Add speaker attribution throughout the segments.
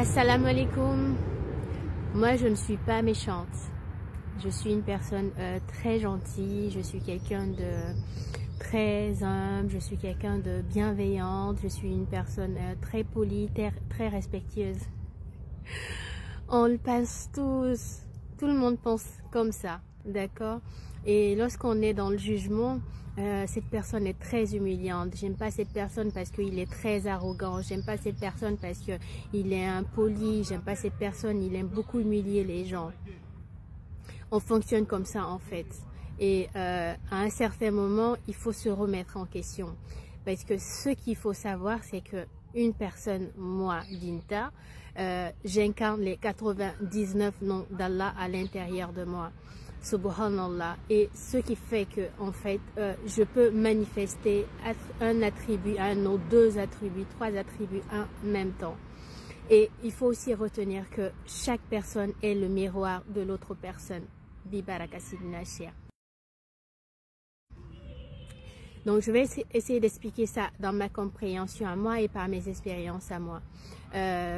Speaker 1: Assalamu alaikum. Moi, je ne suis pas méchante. Je suis une personne très gentille. Je suis quelqu'un de très humble. Je suis quelqu'un de bienveillante. Je suis une personne très polie, très respectueuse. On le pense tous. Tout le monde pense comme ça, d'accord? Et lorsqu'on est dans le jugement, cette personne est très humiliante. J'aime pas cette personne parce qu'il est très arrogant. J'aime pas cette personne parce qu'il est impoli. J'aime pas cette personne, il aime beaucoup humilier les gens. On fonctionne comme ça en fait. Et à un certain moment, il faut se remettre en question. Parce que ce qu'il faut savoir, c'est que une personne, moi, Binta, j'incarne les 99 noms d'Allah à l'intérieur de moi. Subhanallah. Et ce qui fait que, en fait, je peux manifester un attribut, un autre, deux attributs, trois attributs en même temps. Et il faut aussi retenir que chaque personne est le miroir de l'autre personne. Bibaraka Sidina Shia. Donc, je vais essayer d'expliquer ça dans ma compréhension à moi et par mes expériences à moi.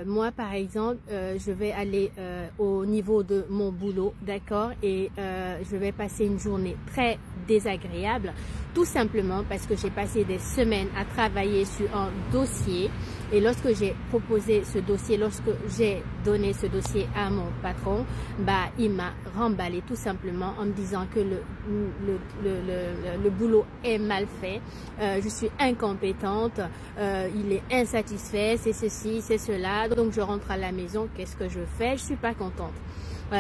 Speaker 1: Moi, par exemple, je vais aller au niveau de mon boulot, d'accord, et je vais passer une journée très désagréable, tout simplement parce que j'ai passé des semaines à travailler sur un dossier. Et lorsque j'ai proposé ce dossier, lorsque j'ai donné ce dossier à mon patron, bah, il m'a remballé tout simplement en me disant que le boulot est mal fait, je suis incompétente, il est insatisfait, c'est ceci, c'est cela. Donc je rentre à la maison, qu'est-ce que je fais? Je suis pas contente.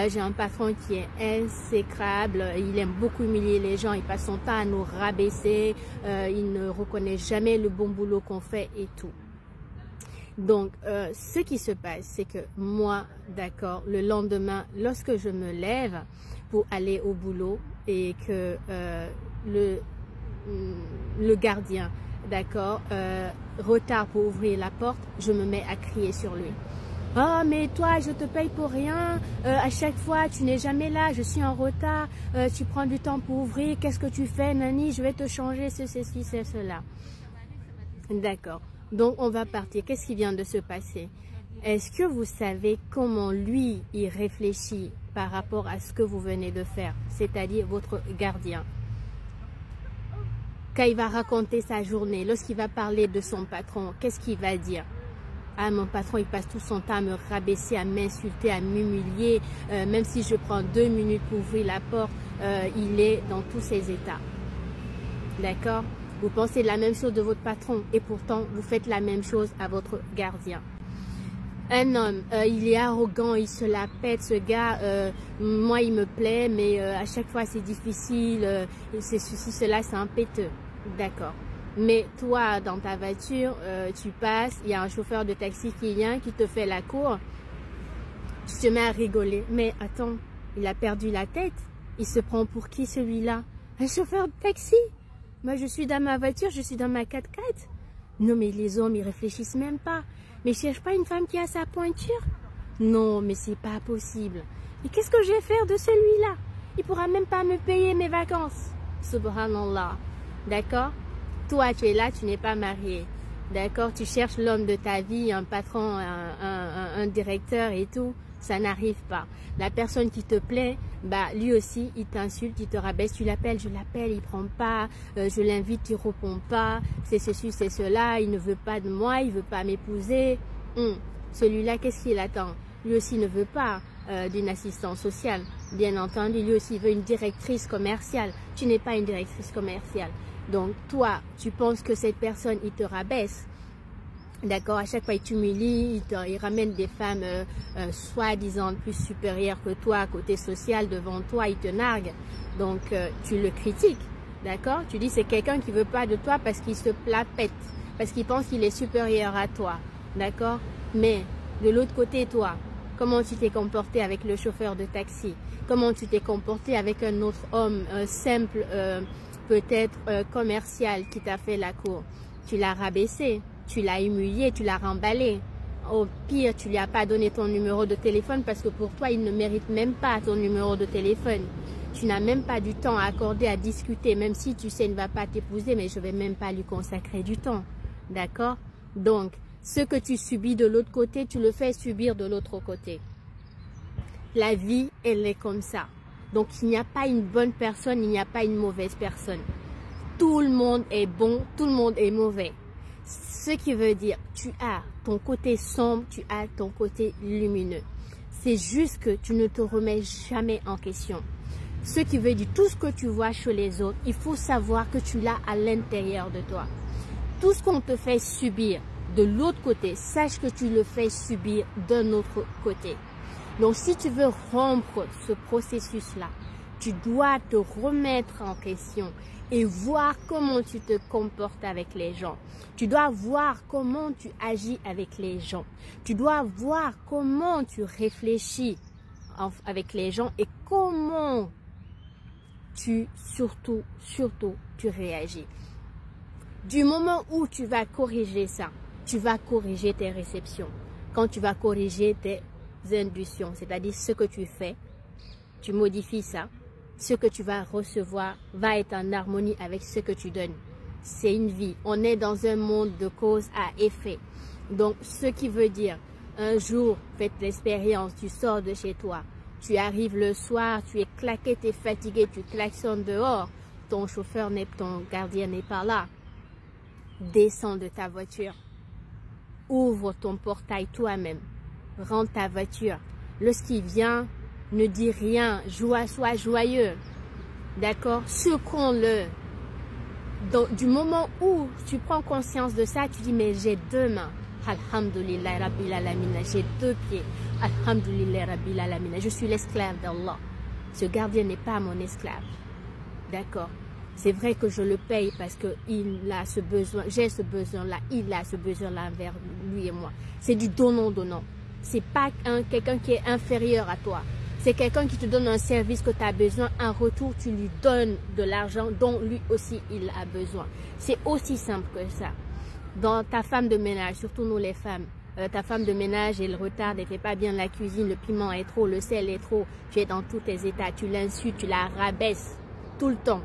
Speaker 1: J'ai un patron qui est insécrable, il aime beaucoup humilier les gens, il passe son temps à nous rabaisser, il ne reconnaît jamais le bon boulot qu'on fait et tout. Donc, ce qui se passe, c'est que moi, d'accord, le lendemain, lorsque je me lève pour aller au boulot et que le gardien, d'accord, retard pour ouvrir la porte, je me mets à crier sur lui. « Oh, mais toi, je te paye pour rien, à chaque fois, tu n'es jamais là, je suis en retard, tu prends du temps pour ouvrir, qu'est-ce que tu fais, Nani, je vais te changer, ceci, c'est cela. » D'accord. Donc, on va partir. Qu'est-ce qui vient de se passer? Est-ce que vous savez comment lui, il réfléchit par rapport à ce que vous venez de faire, c'est-à-dire votre gardien? Quand il va raconter sa journée, lorsqu'il va parler de son patron, qu'est-ce qu'il va dire? Ah, mon patron, il passe tout son temps à me rabaisser, à m'insulter, à m'humilier. Même si je prends 2 minutes pour ouvrir la porte, il est dans tous ses états. D'accord? Vous pensez la même chose de votre patron et pourtant vous faites la même chose à votre gardien. Un homme, il est arrogant, il se la pète, ce gars, moi il me plaît, mais à chaque fois c'est difficile, c'est ceci, cela, c'est un péteux. D'accord. Mais toi, dans ta voiture, tu passes, il y a un chauffeur de taxi qui vient, qui te fait la cour, tu te mets à rigoler. Mais attends, il a perdu la tête, il se prend pour qui celui-là? Un chauffeur de taxi? Moi, je suis dans ma voiture, je suis dans ma 4x4. Non, mais les hommes, ils réfléchissent même pas. Mais je cherche pas une femme qui a sa pointure. Non, mais c'est pas possible. Et qu'est-ce que je vais faire de celui-là? Il pourra même pas me payer mes vacances. Subhanallah. D'accord? Toi, tu es là, tu n'es pas marié. D'accord? Tu cherches l'homme de ta vie, un patron, un directeur et tout. Ça n'arrive pas. La personne qui te plaît, bah lui aussi, il t'insulte, il te rabaisse, tu l'appelles, je l'appelle, il prend pas, je l'invite, il répond pas, c'est ceci, c'est cela, il ne veut pas de moi, il veut pas m'épouser. Celui-là, qu'est-ce qu'il attend? Lui aussi ne veut pas d'une assistante sociale. Bien entendu, lui aussi veut une directrice commerciale. Tu n'es pas une directrice commerciale. Donc toi, tu penses que cette personne, il te rabaisse. D'accord, à chaque fois il t'humilie, il ramène des femmes soi-disant plus supérieures que toi, côté social, devant toi, il te nargue. Donc tu le critiques, d'accord? Tu dis c'est quelqu'un qui veut pas de toi parce qu'il se la pète, parce qu'il pense qu'il est supérieur à toi, d'accord? Mais de l'autre côté, toi, comment tu t'es comporté avec le chauffeur de taxi? Comment tu t'es comporté avec un autre homme simple, peut-être commercial, qui t'a fait la cour? Tu l'as rabaissé. Tu l'as humilié, tu l'as remballé. Au pire, tu lui as pas donné ton numéro de téléphone parce que pour toi, il ne mérite même pas ton numéro de téléphone. Tu n'as même pas du temps à accorder à discuter, même si tu sais, il ne va pas t'épouser, mais je vais même pas lui consacrer du temps. D'accord? Donc, Ce que tu subis de l'autre côté, tu le fais subir de l'autre côté. La vie, elle est comme ça. Donc, il n'y a pas une bonne personne, il n'y a pas une mauvaise personne. Tout le monde est bon, tout le monde est mauvais. Ce qui veut dire, tu as ton côté sombre, tu as ton côté lumineux. C'est juste que tu ne te remets jamais en question. Ce qui veut dire, tout ce que tu vois chez les autres, il faut savoir que tu l'as à l'intérieur de toi. Tout ce qu'on te fait subir de l'autre côté, sache que tu le fais subir d'un autre côté. Donc, si tu veux rompre ce processus-là, tu dois te remettre en question et voir comment tu te comportes avec les gens. Tu dois voir comment tu agis avec les gens. Tu dois voir comment tu réfléchis avec les gens et comment surtout, tu réagis. Du moment où tu vas corriger ça, tu vas corriger tes réceptions. Quand tu vas corriger tes inductions, c'est-à-dire ce que tu fais, tu modifies ça. Ce que tu vas recevoir va être en harmonie avec ce que tu donnes. C'est une vie. On est dans un monde de cause à effet. Donc, ce qui veut dire, un jour, faites l'expérience, tu sors de chez toi, tu arrives le soir, tu es claqué, tu es fatigué, tu klaxonnes dehors, ton chauffeur, ton gardien n'est pas là. Descends de ta voiture. Ouvre ton portail toi-même. Rentre ta voiture. Lorsqu'il vient, ne dis rien. Sois joyeux. D'accord? Surprends-le. Du moment où tu prends conscience de ça, tu dis, mais j'ai deux mains. Alhamdulillah Rabbil Alamina. J'ai deux pieds. Alhamdulillah Rabbil Alamina. Je suis l'esclave d'Allah. Ce gardien n'est pas mon esclave. D'accord? C'est vrai que je le paye parce qu'il a ce besoin, j'ai ce besoin-là, il a ce besoin-là envers lui et moi. C'est du donnant-donnant. C'est pas quelqu'un qui est inférieur à toi. C'est quelqu'un qui te donne un service que tu as besoin. En retour, tu lui donnes de l'argent dont lui aussi il a besoin. C'est aussi simple que ça. Dans ta femme de ménage, surtout nous les femmes, ta femme de ménage, elle retarde, elle ne fait pas bien la cuisine, le piment est trop, le sel est trop. Tu es dans tous tes états, tu l'insultes, tu la rabaisses tout le temps.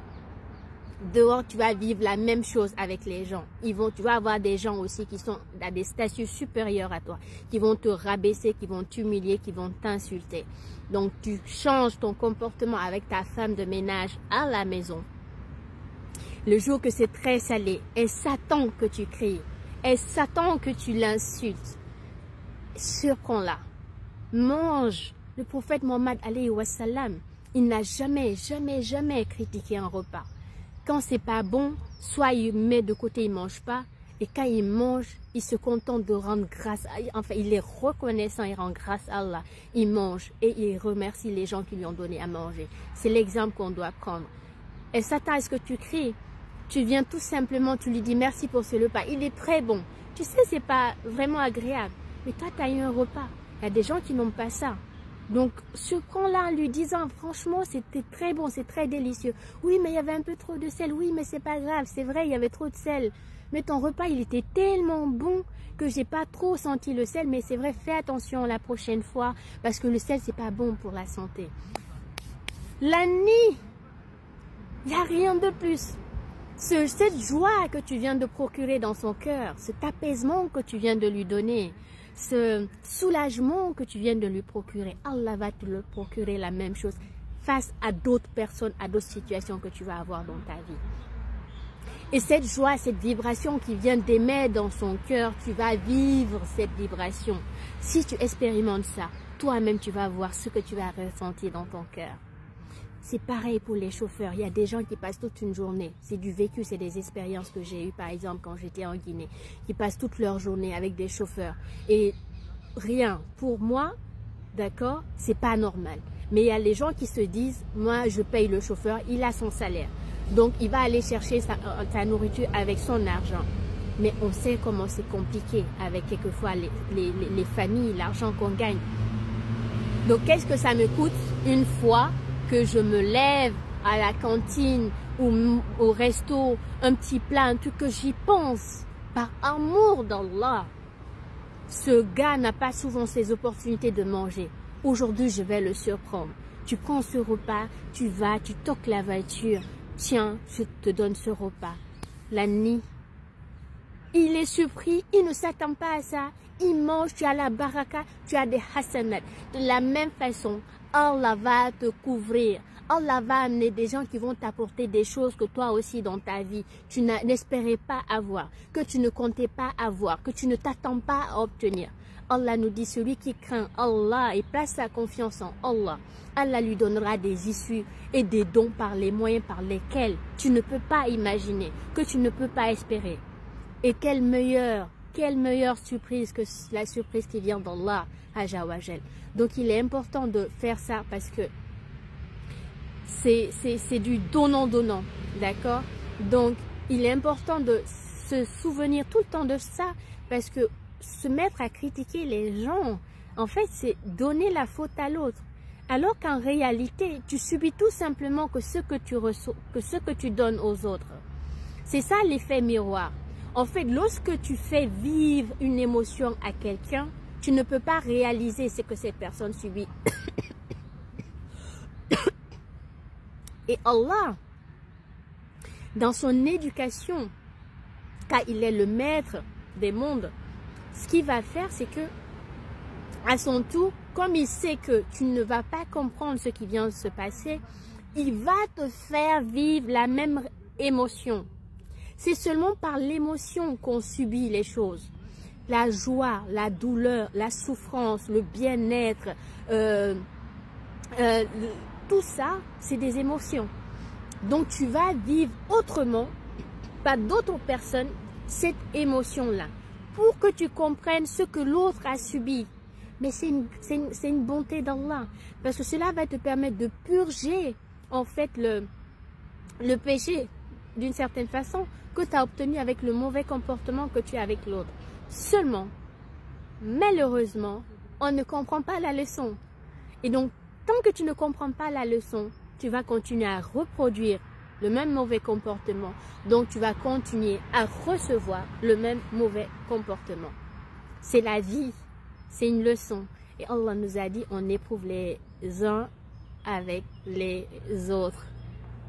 Speaker 1: Dehors, tu vas vivre la même chose avec les gens. Tu vas avoir des gens aussi qui sont à des statuts supérieurs à toi, qui vont te rabaisser, qui vont t'humilier, qui vont t'insulter. Donc, tu changes ton comportement avec ta femme de ménage à la maison. Le jour que c'est très salé, elle s'attend que tu cries, elle s'attend que tu l'insultes. Surprends-la. Mange. Le prophète Mohammed alayhi wa sallam, il n'a jamais critiqué un repas. Quand c'est pas bon, soit il met de côté, il mange pas. Et quand il mange, il se contente de rendre grâce. Enfin, il est reconnaissant, il rend grâce à Allah. Il mange et il remercie les gens qui lui ont donné à manger. C'est l'exemple qu'on doit prendre. Elle s'attend à ce que tu cries. Tu viens tout simplement, tu lui dis merci pour ce repas. Il est très bon. Tu sais, c'est pas vraiment agréable. Mais toi, tu as eu un repas. Il y a des gens qui n'ont pas ça. Donc, surprends-la en lui disant, franchement, c'était très bon, c'est très délicieux. Oui, mais il y avait un peu trop de sel. Oui, mais c'est pas grave, c'est vrai, il y avait trop de sel. Mais ton repas, il était tellement bon que j'ai pas trop senti le sel. Mais c'est vrai, fais attention la prochaine fois parce que le sel, c'est pas bon pour la santé. La nuit, il n'y a rien de plus. Cette joie que tu viens de procurer dans son cœur, cet apaisement que tu viens de lui donner, ce soulagement que tu viens de lui procurer, Allah va te le procurer la même chose face à d'autres personnes, à d'autres situations que tu vas avoir dans ta vie. Et cette joie, cette vibration qui vient d'émettre dans son cœur, tu vas vivre cette vibration. Si tu expérimentes ça, toi-même tu vas voir ce que tu vas ressentir dans ton cœur. C'est pareil pour les chauffeurs. Il y a des gens qui passent toute une journée. C'est du vécu, c'est des expériences que j'ai eues, par exemple, quand j'étais en Guinée. Qui passent toute leur journée avec des chauffeurs. Et rien, pour moi, d'accord, c'est pas normal. Mais il y a les gens qui se disent, moi, je paye le chauffeur, il a son salaire. Donc, il va aller chercher sa nourriture avec son argent. Mais on sait comment c'est compliqué avec quelquefois les familles, l'argent qu'on gagne. Donc, qu'est-ce que ça me coûte une fois que je me lève à la cantine ou au resto, un petit plat, un truc que j'y pense, par amour d'Allah. Ce gars n'a pas souvent ces opportunités de manger. Aujourd'hui, je vais le surprendre. Tu prends ce repas, tu vas, tu toques la voiture. Tiens, je te donne ce repas. La nuit, il est surpris, il ne s'attend pas à ça. Il mange, tu as la baraka, tu as des hasanat. De la même façon, Allah va te couvrir. Allah va amener des gens qui vont t'apporter des choses que toi aussi dans ta vie, tu n'espérais pas avoir, que tu ne comptais pas avoir, que tu ne t'attends pas à obtenir. Allah nous dit, celui qui craint Allah et place sa confiance en Allah, Allah lui donnera des issues et des dons par les moyens par lesquels tu ne peux pas imaginer, que tu ne peux pas espérer. Et quelle meilleure surprise que la surprise qui vient d'Allah, Azza wa Jal. Donc il est important de faire ça parce que c'est du donnant-donnant, d'accord? Donc il est important de se souvenir tout le temps de ça parce que se mettre à critiquer les gens, en fait, c'est donner la faute à l'autre. Alors qu'en réalité, tu subis tout simplement que ce que tu reçois, que ce que tu donnes aux autres. C'est ça l'effet miroir. En fait, lorsque tu fais vivre une émotion à quelqu'un, tu ne peux pas réaliser ce que cette personne subit. Et Allah, dans son éducation, car il est le maître des mondes, ce qu'il va faire, c'est que, à son tour, comme il sait que tu ne vas pas comprendre ce qui vient de se passer, il va te faire vivre la même émotion. C'est seulement par l'émotion qu'on subit les choses. La joie, la douleur, la souffrance, le bien-être, tout ça, c'est des émotions. Donc tu vas vivre autrement, pas d'autres personnes, cette émotion-là. Pour que tu comprennes ce que l'autre a subi. Mais c'est une bonté d'Allah. Parce que cela va te permettre de purger, en fait, le péché, d'une certaine façon, que tu as obtenu avec le mauvais comportement que tu as avec l'autre. Seulement, malheureusement, on ne comprend pas la leçon. Et donc, tant que tu ne comprends pas la leçon, tu vas continuer à reproduire le même mauvais comportement. Donc, tu vas continuer à recevoir le même mauvais comportement. C'est la vie. C'est une leçon. Et Allah nous a dit, on éprouve les uns avec les autres.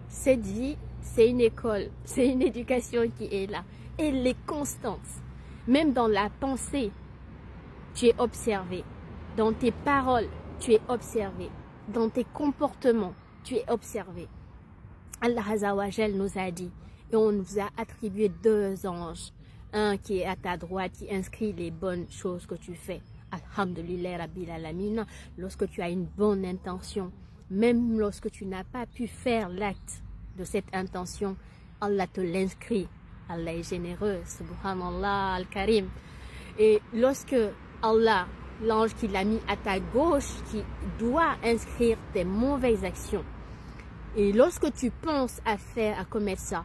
Speaker 1: Cette vie, c'est une école. C'est une éducation qui est là. Et elle est constante. Même dans la pensée, tu es observé. Dans tes paroles, tu es observé. Dans tes comportements, tu es observé. Allah Azza wa Jal nous a dit, et on nous a attribué 2 anges. Un qui est à ta droite, qui inscrit les bonnes choses que tu fais. Alhamdulillah Rabbil Alamin. Lorsque tu as une bonne intention, même lorsque tu n'as pas pu faire l'acte de cette intention, Allah te l'inscrit. Allah est généreux. Subhanallah Al-Karim. Et lorsque Allah, l'ange qui l'a mis à ta gauche, qui doit inscrire tes mauvaises actions, et lorsque tu penses à commettre ça,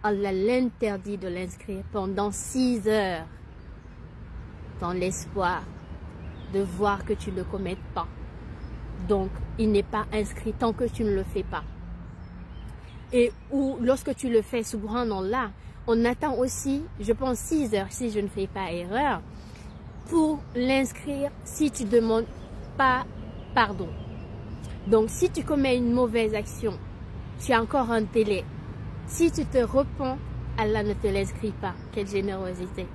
Speaker 1: Allah l'interdit de l'inscrire pendant 6 heures dans l'espoir de voir que tu ne le commettes pas. Donc, il n'est pas inscrit tant que tu ne le fais pas. Et ou lorsque tu le fais, subhanallah, on attend aussi, je pense 6 heures si je ne fais pas erreur, pour l'inscrire si tu ne demandes pas pardon. Donc, si tu commets une mauvaise action, tu as encore un délai. Si tu te repens, Allah ne te l'inscrit pas. Quelle générosité.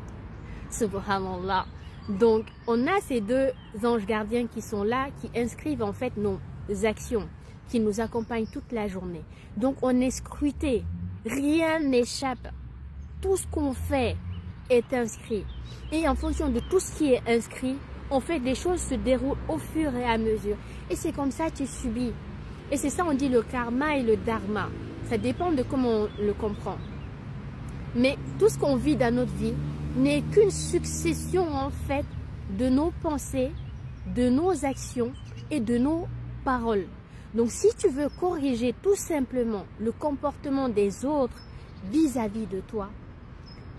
Speaker 1: Subhanallah. Donc, on a ces 2 anges gardiens qui sont là, qui inscrivent en fait nos actions, qui nous accompagnent toute la journée. Donc, on est scruté. Rien n'échappe. Tout ce qu'on fait est inscrit. Et en fonction de tout ce qui est inscrit, en fait, les choses se déroulent au fur et à mesure. Et c'est comme ça que tu subis. Et c'est ça, on dit le karma et le dharma. Ça dépend de comment on le comprend. Mais tout ce qu'on vit dans notre vie n'est qu'une succession, en fait, de nos pensées, de nos actions et de nos paroles. Donc, si tu veux corriger tout simplement le comportement des autres vis-à-vis de toi,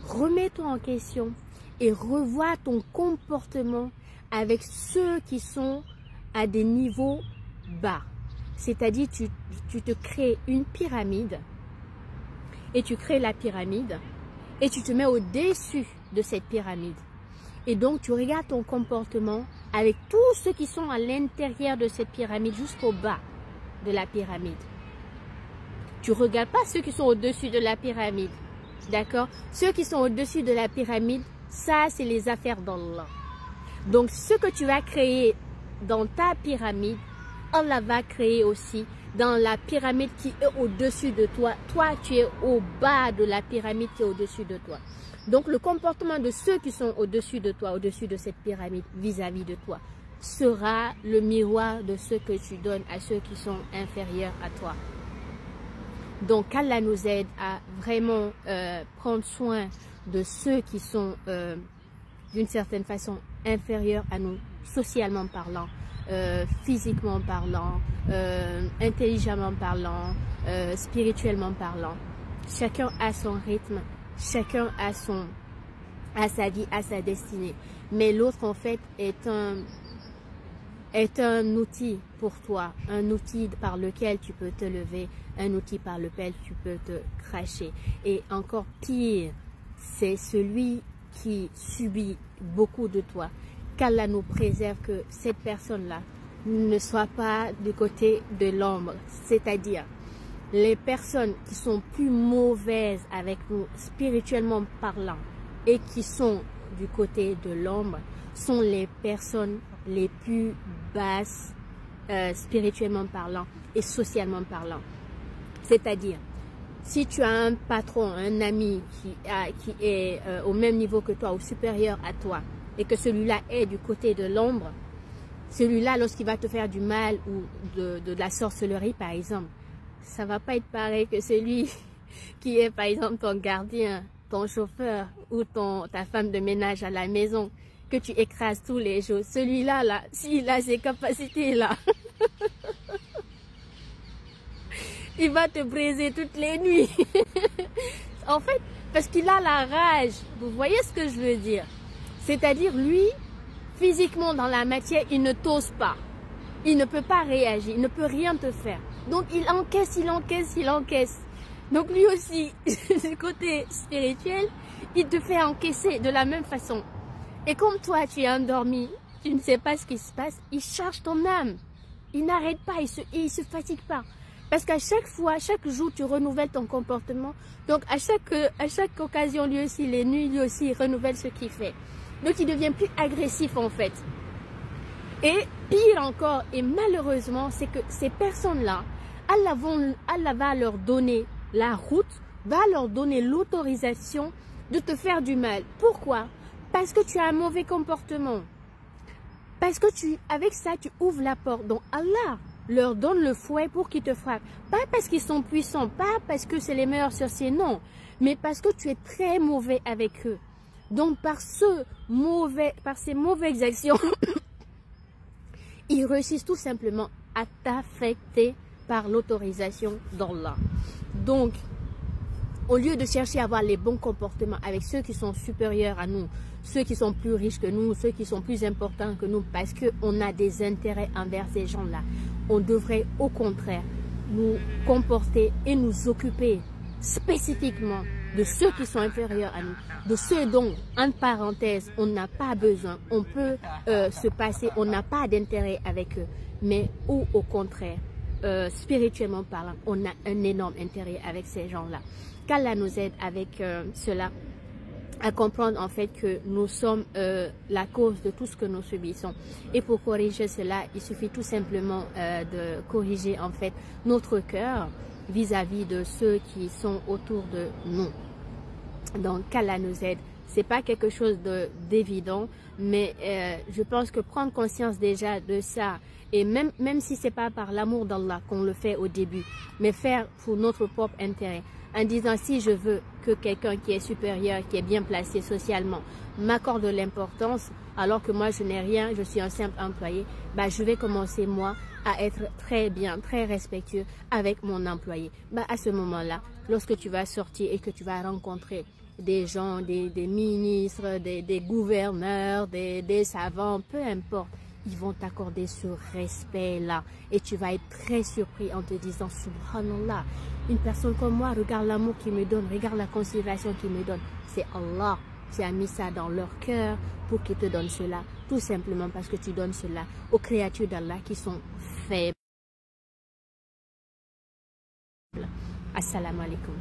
Speaker 1: remets-toi en question et revois ton comportement avec ceux qui sont à des niveaux bas. C'est-à-dire, tu te crées une pyramide et tu crées la pyramide et tu te mets au-dessus de cette pyramide. Et donc, tu regardes ton comportement avec tous ceux qui sont à l'intérieur de cette pyramide jusqu'au bas de la pyramide. Tu ne regardes pas ceux qui sont au-dessus de la pyramide. D'accord? Ceux qui sont au-dessus de la pyramide, ça, c'est les affaires d'Allah. Donc, ce que tu vas créer dans ta pyramide, Allah va créer aussi dans la pyramide qui est au-dessus de toi. Toi, tu es au bas de la pyramide qui est au-dessus de toi. Donc, le comportement de ceux qui sont au-dessus de toi, au-dessus de cette pyramide, vis-à-vis de toi, sera le miroir de ce que tu donnes à ceux qui sont inférieurs à toi. Donc, qu'Allah nous aide à vraiment prendre soin de ceux qui sont d'une certaine façon inférieurs à nous, socialement parlant, physiquement parlant, intelligemment parlant, spirituellement parlant. Chacun a son rythme, chacun a sa vie, a sa destinée. Mais l'autre en fait est un outil pour toi, un outil par lequel tu peux te lever, un outil par lequel tu peux te cracher. Et encore pire, c'est celui qui subit beaucoup de toi. Qu'Allah nous préserve que cette personne-là ne soit pas du côté de l'ombre, c'est-à-dire les personnes qui sont plus mauvaises avec nous, spirituellement parlant, et qui sont du côté de l'ombre, sont les personnes les plus basses, spirituellement parlant et socialement parlant. C'est-à-dire, si tu as un patron, un ami qui est au même niveau que toi ou supérieur à toi, et que celui-là est du côté de l'ombre, celui-là, lorsqu'il va te faire du mal ou de la sorcellerie, par exemple, ça ne va pas être pareil que celui qui est, par exemple, ton gardien, ton chauffeur ou ta femme de ménage à la maison, que tu écrases tous les jours. Celui-là, là, s'il a ces capacités-là, il va te briser toutes les nuits. En fait, parce qu'il a la rage. Vous voyez ce que je veux dire? C'est-à-dire, lui, physiquement dans la matière, il ne t'ose pas. Il ne peut pas réagir, il ne peut rien te faire. Donc, il encaisse, il encaisse, il encaisse. Donc, lui aussi, du côté spirituel, il te fait encaisser de la même façon. Et comme toi, tu es endormi, tu ne sais pas ce qui se passe, il charge ton âme. Il n'arrête pas, il se fatigue pas. Parce qu'à chaque fois, chaque jour, tu renouvelles ton comportement. Donc, à chaque occasion, lui aussi, les nuits, lui aussi, il renouvelle ce qu'il fait. Donc, il devient plus agressif, en fait. Et pire encore, et malheureusement, c'est que ces personnes-là, Allah va leur donner la route, va leur donner l'autorisation de te faire du mal. Pourquoi? Parce que tu as un mauvais comportement. Parce que avec ça, tu ouvres la porte. Donc, Allah leur donne le fouet pour qu'ils te frappent. Pas parce qu'ils sont puissants, pas parce que c'est les meilleurs sorciers, non. Mais parce que tu es très mauvais avec eux. Donc, par ces mauvaises actions, ils réussissent tout simplement à t'affecter par l'autorisation d'Allah. Donc, au lieu de chercher à avoir les bons comportements avec ceux qui sont supérieurs à nous, ceux qui sont plus riches que nous, ceux qui sont plus importants que nous, parce qu'on a des intérêts envers ces gens-là, on devrait au contraire nous comporter et nous occuper spécifiquement de ceux qui sont inférieurs à nous, de ceux dont, en parenthèse, on n'a pas besoin, on peut se passer, on n'a pas d'intérêt avec eux, mais ou au contraire, spirituellement parlant, on a un énorme intérêt avec ces gens-là. Qu'Allah nous aide avec cela à comprendre en fait que nous sommes la cause de tout ce que nous subissons. Et pour corriger cela, il suffit tout simplement de corriger en fait notre cœur vis-à-vis de ceux qui sont autour de nous. Donc qu'Allah nous aide. C'est pas quelque chose d'évident, mais je pense que prendre conscience déjà de ça, et même si c'est pas par l'amour d'Allah qu'on le fait au début, mais faire pour notre propre intérêt, en disant si je veux que quelqu'un qui est supérieur, qui est bien placé socialement, m'accorde de l'importance, alors que moi je n'ai rien, je suis un simple employé, bah, je vais commencer moi à être très bien, très respectueux avec mon employé. Bah, à ce moment-là, lorsque tu vas sortir et que tu vas rencontrer des gens, des ministres, des gouverneurs, des savants, peu importe, ils vont t'accorder ce respect-là. Et tu vas être très surpris en te disant, subhanallah, une personne comme moi, regarde l'amour qu'il me donne, regarde la considération qu'il me donne. C'est Allah qui a mis ça dans leur cœur pour qu'ils te donnent cela. Tout simplement parce que tu donnes cela aux créatures d'Allah qui sont faibles. Assalamu alaikum.